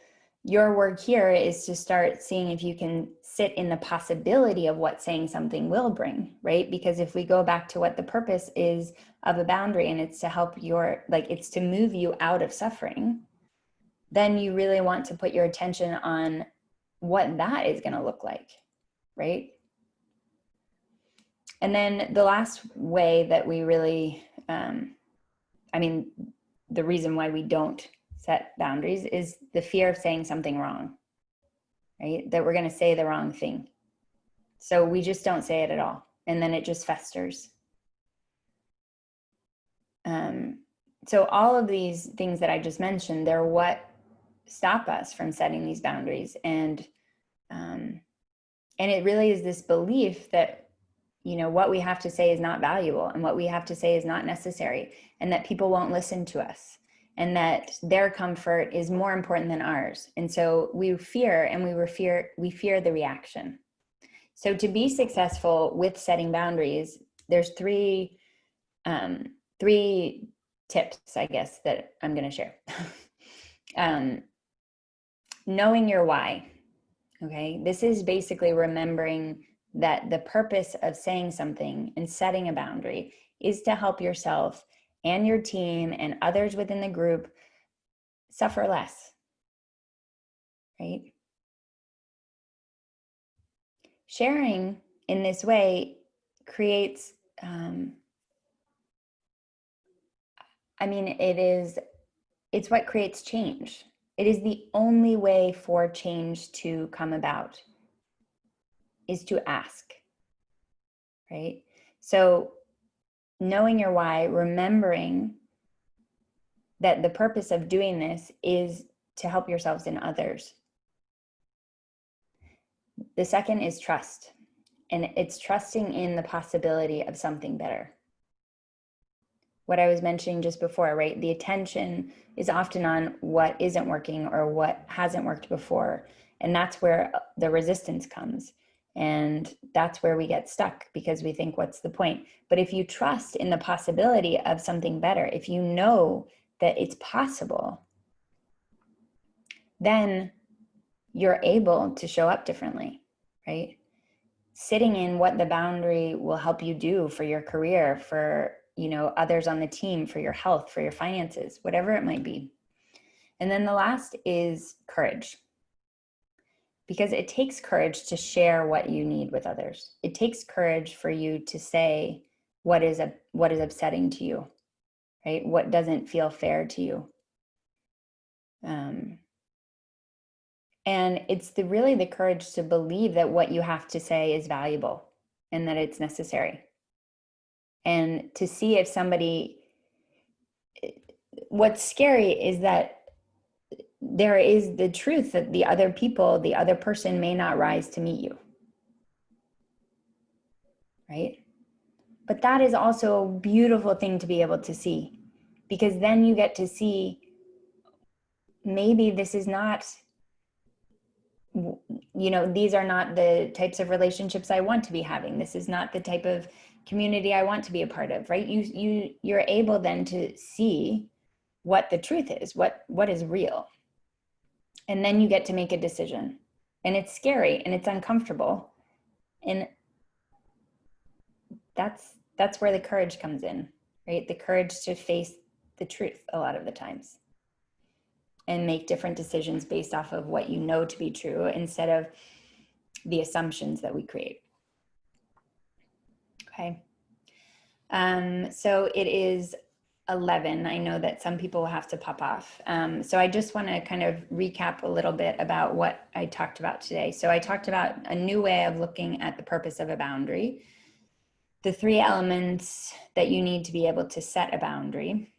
your work here is to start seeing if you can sit in the possibility of what saying something will bring, right? Because if we go back to what the purpose is of a boundary, and it's to help it's to move you out of suffering, then you really want to put your attention on what that is going to look like, right? And then the last way that we really, the reason why we don't set boundaries is the fear of saying something wrong, right? That we're going to say the wrong thing. So we just don't say it at all. And then it just festers. So all of these things that I just mentioned, they're what stop us from setting these boundaries. And it really is this belief that what we have to say is not valuable, and what we have to say is not necessary, and that people won't listen to us, and that their comfort is more important than ours. And so we fear, and we fear the reaction. So to be successful with setting boundaries, there's three tips, I guess, that I'm going to share. Knowing your why. Okay, this is basically remembering that the purpose of saying something and setting a boundary is to help yourself and your team and others within the group suffer less, right? Sharing in this way creates, it's what creates change. It is the only way for change to come about, is to ask, right? So knowing your why, remembering that the purpose of doing this is to help yourselves and others. The second is trust, and it's trusting in the possibility of something better. What I was mentioning just before, right? The attention is often on what isn't working or what hasn't worked before. And that's where the resistance comes. And that's where we get stuck, because we think, what's the point? But if you trust in the possibility of something better, if you know that it's possible, then you're able to show up differently, right? Sitting in what the boundary will help you do for your career, for others on the team, for your health, for your finances, whatever it might be. And then the last is courage, because it takes courage to share what you need with others. It takes courage for you to say what is upsetting to you, right? What doesn't feel fair to you. And it's really the courage to believe that what you have to say is valuable and that it's necessary. And to see if what's scary is that there is the truth that the other person may not rise to meet you, right? But that is also a beautiful thing to be able to see, because then you get to see, maybe this is not, these are not the types of relationships I want to be having. This is not the type of community I want to be a part of, right? You're able then to see what the truth is, what is real. And then you get to make a decision. And it's scary and it's uncomfortable. And that's where the courage comes in, right? The courage to face the truth a lot of the times and make different decisions based off of what you know to be true, instead of the assumptions that we create. Okay. So it is 11. I know that some people will have to pop off. So I just want to kind of recap a little bit about what I talked about today. So I talked about a new way of looking at the purpose of a boundary, the 3 elements that you need to be able to set a boundary,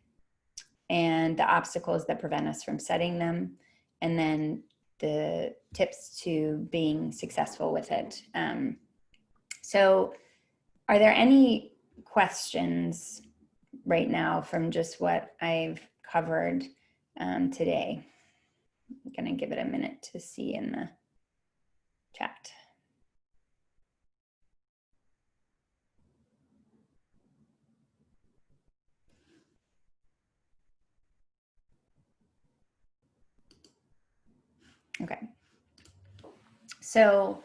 and the obstacles that prevent us from setting them, and then the tips to being successful with it. So are there any questions right now from just what I've covered today? I'm gonna give it a minute to see in the chat. Okay. So,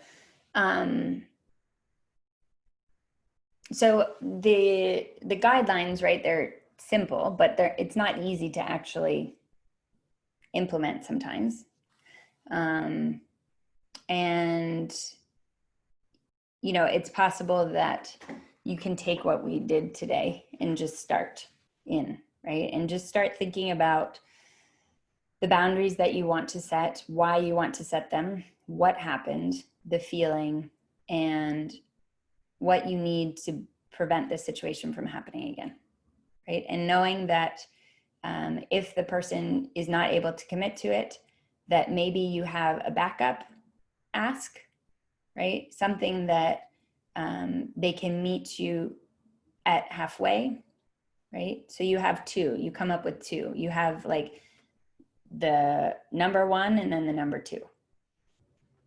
so the guidelines, right? They're simple, but it's not easy to actually implement sometimes. And it's possible that you can take what we did today and just start in, right? And just start thinking about the boundaries that you want to set, why you want to set them, what happened, the feeling, and what you need to prevent this situation from happening again, right? And knowing that if the person is not able to commit to it, that maybe you have a backup ask, right? Something that they can meet you at halfway, right? So you have two, you come up with two. You have like the number one and then the number two,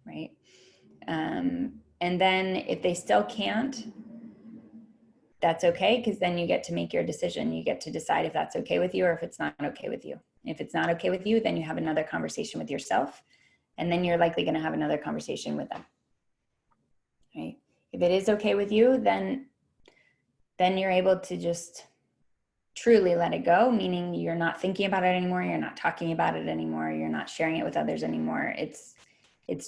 right? And then if they still can't, that's okay, because then you get to make your decision. You get to decide if that's okay with you or if it's not okay with you. If it's not okay with you, then you have another conversation with yourself, and then you're likely going to have another conversation with them, right? If it is okay with you, then you're able to just truly let it go, meaning you're not thinking about it anymore, you're not talking about it anymore, you're not sharing it with others anymore. It's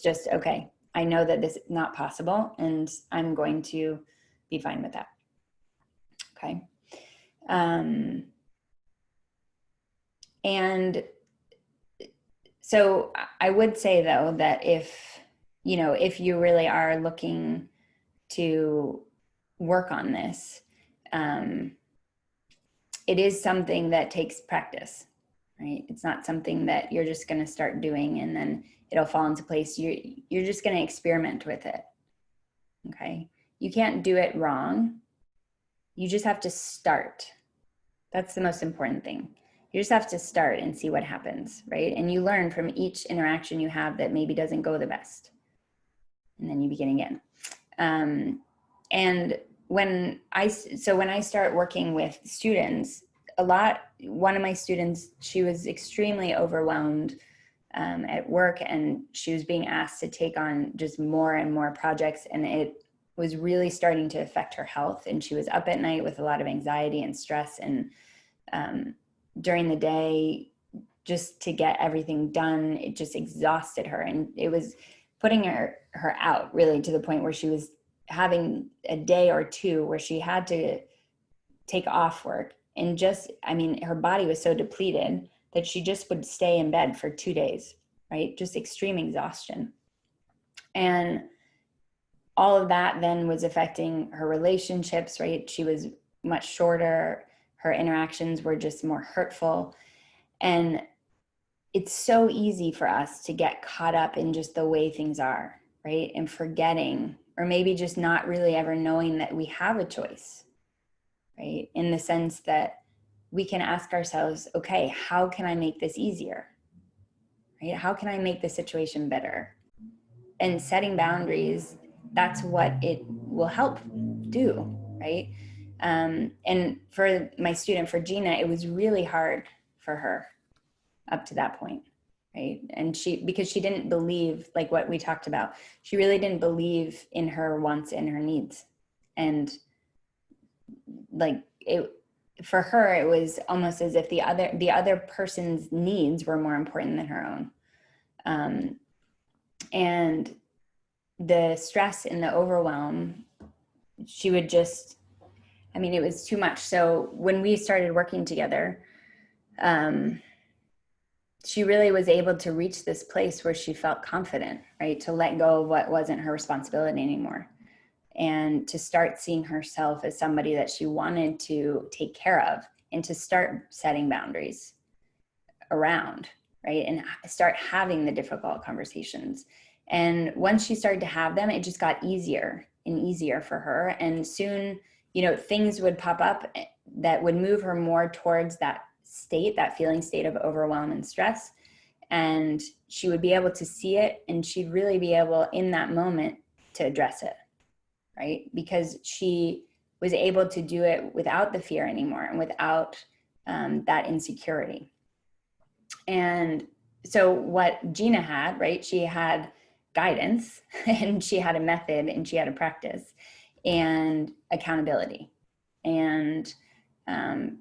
just, okay, I know that this is not possible, and I'm going to be fine with that. Okay. And so I would say, though, that if you really are looking to work on this, it is something that takes practice, right? It's not something that you're just going to start doing and then it'll fall into place. You're just going to experiment with it. Okay. You can't do it wrong. You just have to start. That's the most important thing. You just have to start and see what happens, right? And you learn from each interaction you have that maybe doesn't go the best. And then you begin again. And when I start working with students, one of my students, she was extremely overwhelmed at work, and she was being asked to take on just more and more projects, and it was really starting to affect her health. And she was up at night with a lot of anxiety and stress, and during the day, just to get everything done, it just exhausted her, and it was putting her out, really, to the point where she was having a day or two where she had to take off work, and her body was so depleted that she just would stay in bed for 2 days, right? Just extreme exhaustion. And all of that then was affecting her relationships, right? She was much shorter. Her interactions were just more hurtful. And it's so easy for us to get caught up in just the way things are, right? And forgetting, or maybe just not really ever knowing that we have a choice, right? In the sense that we can ask ourselves, okay, how can I make this easier? Right? How can I make the situation better? And setting boundaries, that's what it will help do, right? And for my student, for Gina, it was really hard for her up to that point, right? And because she didn't believe, like what we talked about, she really didn't believe in her wants and her needs. And like for her, it was almost as if the other person's needs were more important than her own. And the stress and the overwhelm, she would just, it was too much. So when we started working together, she really was able to reach this place where she felt confident, right? To let go of what wasn't her responsibility anymore, and to start seeing herself as somebody that she wanted to take care of, and to start setting boundaries around, right? And start having the difficult conversations. And once she started to have them, it just got easier and easier for her. And soon, things would pop up that would move her more towards that feeling state of overwhelm and stress. And she would be able to see it, and she'd really be able in that moment to address it, right? Because she was able to do it without the fear anymore, and without that insecurity. And so what Gina had, right? She had guidance, and she had a method, and she had a practice, and accountability. And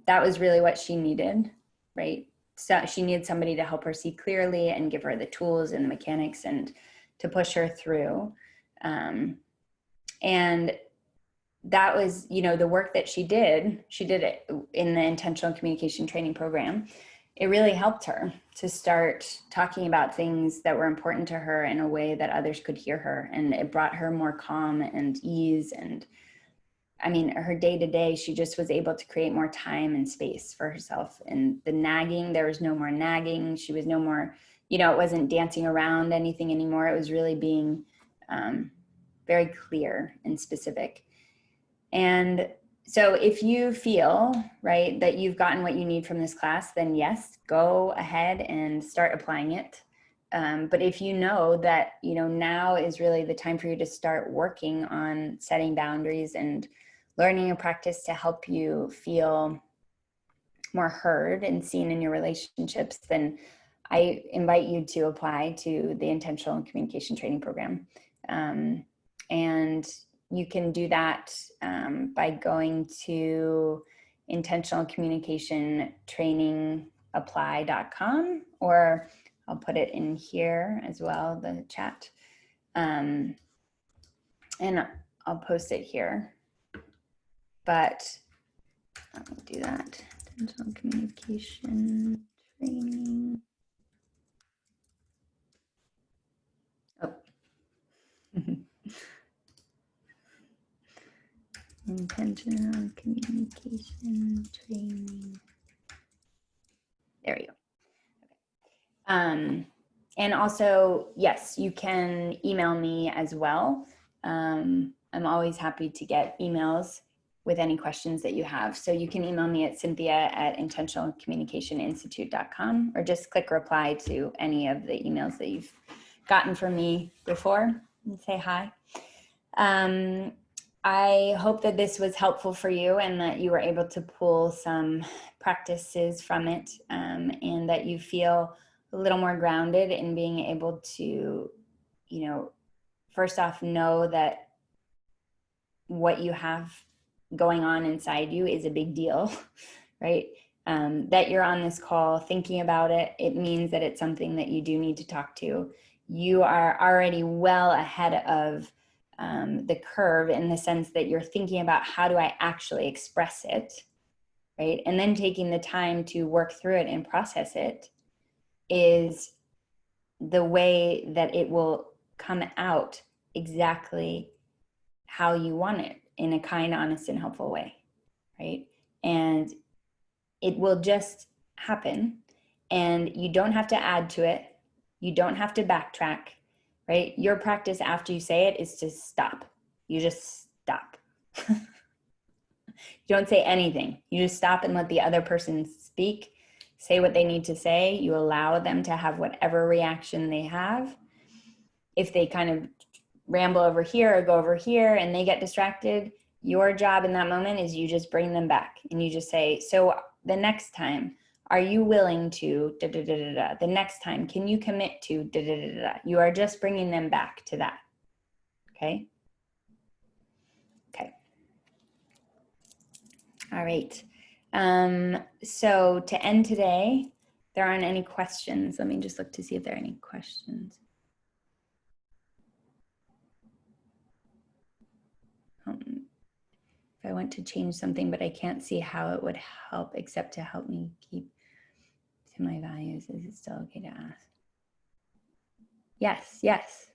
that was really what she needed, right? So she needed somebody to help her see clearly and give her the tools and the mechanics and to push her through. And that was, the work that she did it in the intentional communication training program. It really helped her to start talking about things that were important to her in a way that others could hear her. And it brought her more calm and ease. And her day-to-day, she just was able to create more time and space for herself. And the nagging, there was no more nagging. She was no more, it wasn't dancing around anything anymore. It was really being very clear and specific. And so if you feel, right, that you've gotten what you need from this class, then yes, go ahead and start applying it. But if you know that, now is really the time for you to start working on setting boundaries and learning a practice to help you feel more heard and seen in your relationships, then I invite you to apply to the Intentional Communication Training Program. And you can do that by going to intentionalcommunicationtrainingapply.com, or I'll put it in here as well, the chat. And I'll post it here. But let me do that. Intentional communication training. Oh. Intentional communication training. There we go. And also, yes, you can email me as well. I'm always happy to get emails with any questions that you have. So you can email me at cynthia@intentionalcommunicationinstitute.com, or just click reply to any of the emails that you've gotten from me before and say hi. I hope that this was helpful for you and that you were able to pull some practices from it, and that you feel a little more grounded in being able to, first off, know that what you have going on inside you is a big deal, right? That you're on this call thinking about it, it means that it's something that you do need to talk to. You are already well ahead of the curve in the sense that you're thinking about, how do I actually express it, right? And then taking the time to work through it and process it is the way that it will come out exactly how you want it, in a kind, honest, and helpful way, right? And it will just happen, and you don't have to add to it. You don't have to backtrack, right? Your practice after you say it is to stop. You just stop. You don't say anything. You just stop and let the other person speak, say what they need to say. You allow them to have whatever reaction they have. If they kind of ramble over here or go over here and they get distracted, your job in that moment is you just bring them back and you just say, so the next time, are you willing to da da da da da? The next time, can you commit to da da da da? You are just bringing them back to that. Okay. Okay. All right. So to end today, there aren't any questions. Let me just look to see if there are any questions. If I want to change something, but I can't see how it would help except to help me keep to my values, is it still okay to ask? Yes, yes.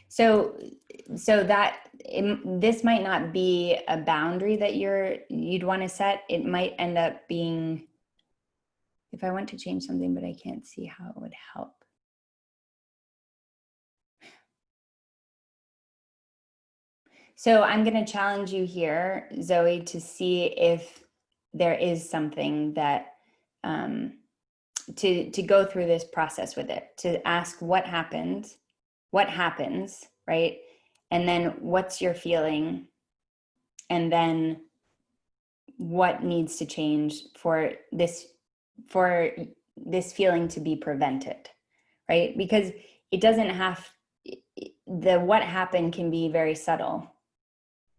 So that this might not be a boundary that you'd want to set. It might end up being, if I want to change something, but I can't see how it would help. So I'm going to challenge you here, Zoe, to see if there is something that, to go through this process with it, to ask what happens, right? And then what's your feeling? And then what needs to change for this feeling to be prevented, right? Because it doesn't have, the what happened can be very subtle.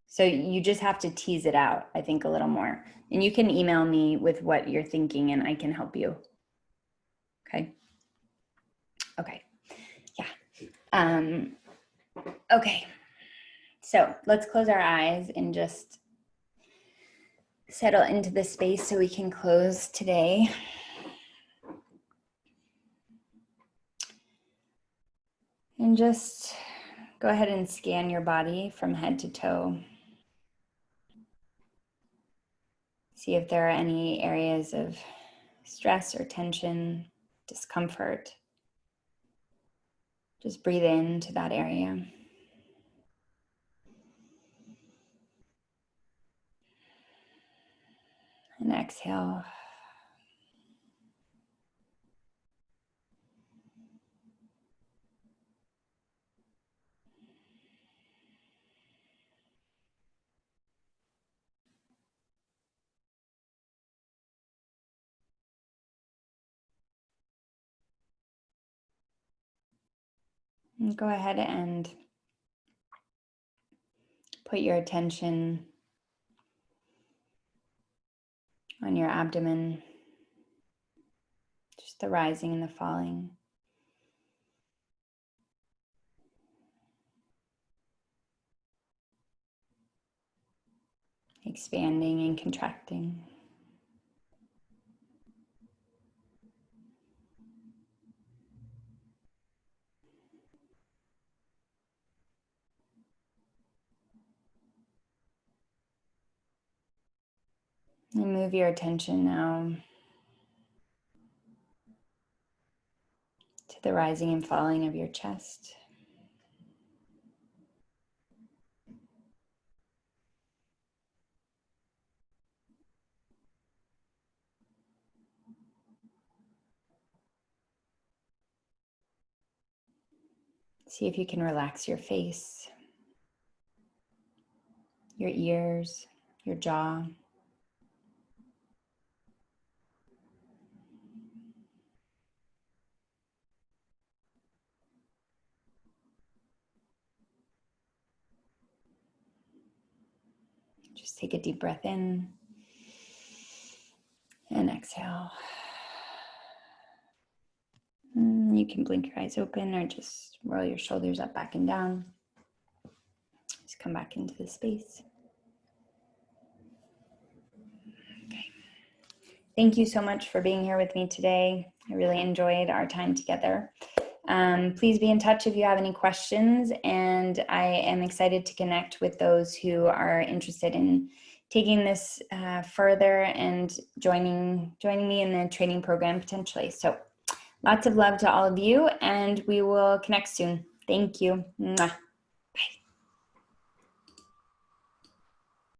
So you just have to tease it out, I think, a little more. And you can email me with what you're thinking and I can help you. Okay. Okay. Yeah. Okay. So let's close our eyes and just settle into the space so we can close today. And just go ahead and scan your body from head to toe. See if there are any areas of stress or tension, discomfort. Just breathe into that area. And exhale. And go ahead and put your attention on your abdomen, just the rising and the falling. Expanding and contracting. And move your attention now to the rising and falling of your chest. See if you can relax your face, your ears, your jaw. Just take a deep breath in and exhale. You can blink your eyes open or just roll your shoulders up, back and down. Just come back into the space. Okay. Thank you so much for being here with me today. I really enjoyed our time together. Please be in touch if you have any questions, and I am excited to connect with those who are interested in taking this further and joining me in the training program potentially. So lots of love to all of you, and we will connect soon. Thank you. Mwah.